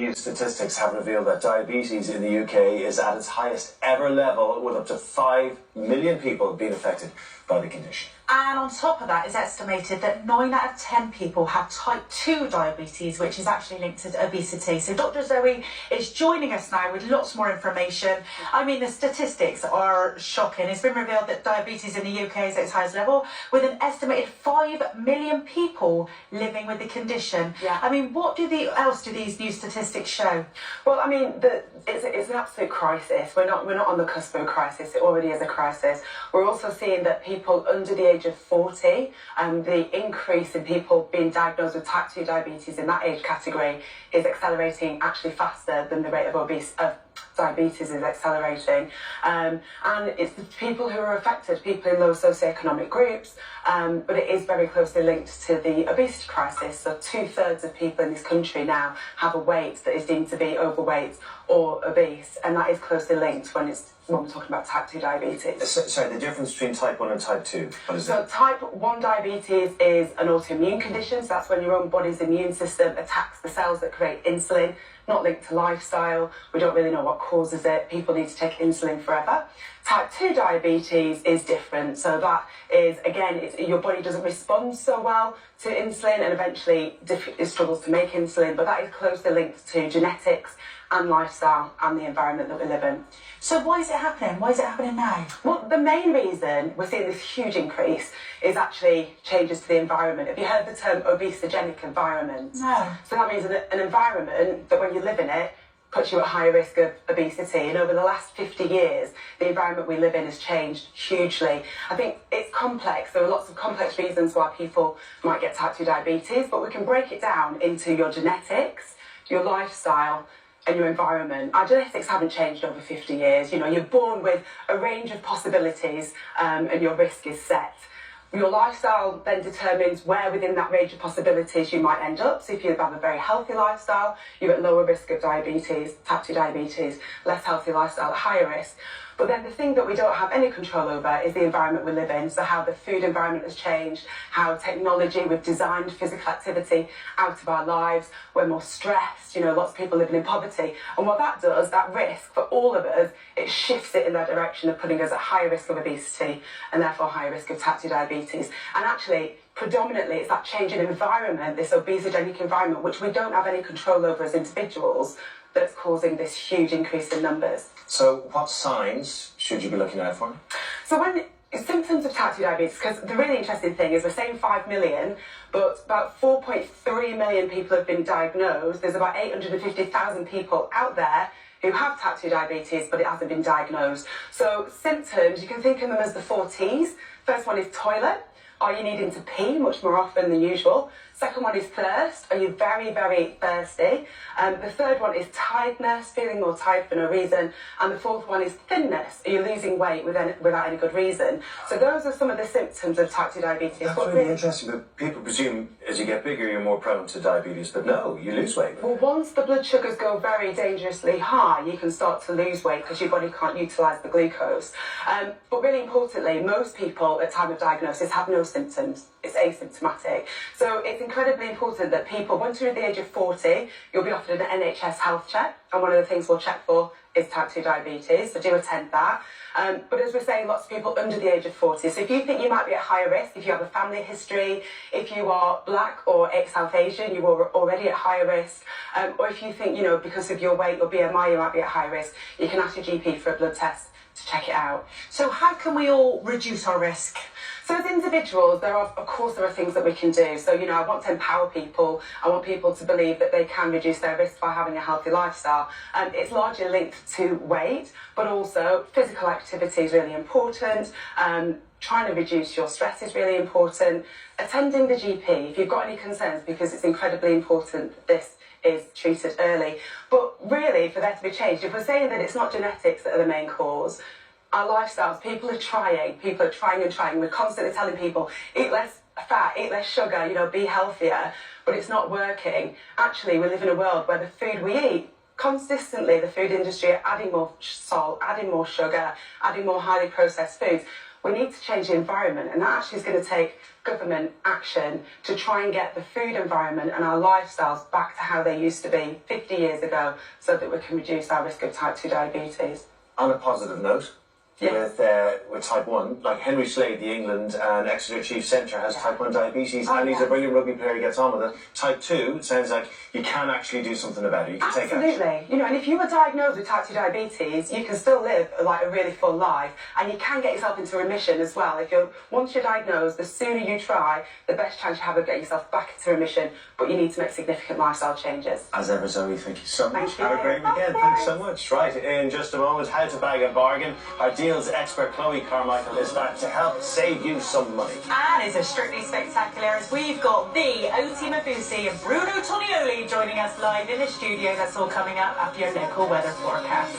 New statistics have revealed that diabetes in the UK is at its highest ever level, with up to 5 million people being affected by the condition. And on top of that, it's estimated that 9 out of 10 people have type 2 diabetes, which is actually linked to obesity. So Dr. Zoe is joining us now with lots more information. I mean, the statistics are shocking. It's been revealed that diabetes in the UK is at its highest level, with an estimated 5 million people living with the condition. Yeah. I mean, what else do these new statistics show? Well, I mean, it's an absolute crisis. We're not on the cusp of a crisis. It already is a crisis. We're also seeing that people under the age of 40, the increase in people being diagnosed with type 2 diabetes in that age category is accelerating actually faster than the rate of diabetes is accelerating. And it's the people who are affected, people in low socioeconomic groups, but it is very closely linked to the obesity crisis. So 2/3 of people in this country now have a weight that is deemed to be overweight or obese, and that is closely linked when we're talking about type 2 diabetes. Sorry, the difference between type 1 and type 2, what is it? Type 1 diabetes is an autoimmune condition, so that's when your own body's immune system attacks the cells that create insulin, not linked to lifestyle. We don't really know what causes it. People need to take insulin forever. Type 2 diabetes is different. So that is, again, your body doesn't respond so well to insulin and eventually it struggles to make insulin, but that is closely linked to genetics and lifestyle and the environment that we live in. So why is it happening? Why is it happening now? Well, the main reason we're seeing this huge increase is actually changes to the environment. Have you heard the term obesogenic environment? No. So that means an environment that when you live in it puts you at higher risk of obesity. And over the last 50 years, the environment we live in has changed hugely. I think it's complex. There are lots of complex reasons why people might get type 2 diabetes, but we can break it down into your genetics, your lifestyle, and your environment. Our genetics haven't changed over 50 years. You know, you're born with a range of possibilities and your risk is set. Your lifestyle then determines where within that range of possibilities you might end up. So if you have a very healthy lifestyle, you're at lower risk of diabetes, type 2 diabetes, less healthy lifestyle at higher risk. But then the thing that we don't have any control over is the environment we live in. So how the food environment has changed, how technology, we've designed physical activity out of our lives. We're more stressed, you know, lots of people living in poverty. And what that does, that risk for all of us, it shifts it in that direction of putting us at higher risk of obesity and therefore higher risk of type 2 diabetes. And actually, predominantly, it's that change in environment, this obesogenic environment, which we don't have any control over as individuals, that's causing this huge increase in numbers. So what signs should you be looking out for? So when symptoms of type 2 diabetes, because the really interesting thing is we're saying 5 million, but about 4.3 million people have been diagnosed. There's about 850,000 people out there who have type 2 diabetes, but it hasn't been diagnosed. So symptoms, you can think of them as the 4 T's. First one is toilet. Are you needing to pee much more often than usual? Second one is thirst. Are you very, very thirsty? The third one is tiredness, feeling more tired for no reason. And the fourth one is thinness. Are you losing weight without any good reason? So those are some of the symptoms of type 2 diabetes. That's really interesting, but people presume as you get bigger you're more prone to diabetes, but no, you lose weight. Well, once the blood sugars go very dangerously high, you can start to lose weight because your body can't utilise the glucose. But really importantly, most people at time of diagnosis have no symptoms. It's asymptomatic. So it's incredibly important that people, once you're at the age of 40, you'll be offered an NHS health check. And one of the things we'll check for is type 2 diabetes, so do attend that. But as we're saying, lots of people under the age of 40. So if you think you might be at higher risk, if you have a family history, if you are black or South Asian, you are already at higher risk. Or if you think, you know, because of your weight or BMI, you might be at high risk, you can ask your GP for a blood test to check it out. So how can we all reduce our risk? So as individuals, there are things that we can do. So, you know, I want to empower people. I want people to believe that they can reduce their risk by having a healthy lifestyle. It's largely linked to weight, but also physical activity is really important. Trying to reduce your stress is really important. Attending the GP if you've got any concerns, because it's incredibly important that this is treated early. But really, for there to be change, if we're saying that it's not genetics that are the main cause, our lifestyles, people are trying and trying. We're constantly telling people, eat less fat, eat less sugar, you know, be healthier, but it's not working. Actually, we live in a world where the food we eat, consistently the food industry are adding more salt, adding more sugar, adding more highly processed foods. We need to change the environment, and that actually is going to take government action to try and get the food environment and our lifestyles back to how they used to be 50 years ago so that we can reduce our risk of type 2 diabetes. On a positive note, with type 1, like Henry Slade, the England and Exeter Chief Centre, has type 1 diabetes, and he's a brilliant rugby player, he gets on with it. Type 2, it sounds like you can actually do something about it. You can take action. Absolutely. You know, and if you were diagnosed with type 2 diabetes, you can still live like a really full life, and you can get yourself into remission as well. Once you're diagnosed, the sooner you try, the best chance you have of getting yourself back into remission, but you need to make significant lifestyle changes. As ever, Zoe, thank you so much. Thank you. Have a great weekend. Thanks so much. Right, in just a moment, how to bag a bargain. Our deals expert Chloe Carmichael is back to help save you some money. And it's a Strictly Spectacular as we've got the Oti Mabusi and Bruno Tonioli joining us live in the studio. That's all coming up after your local weather forecast.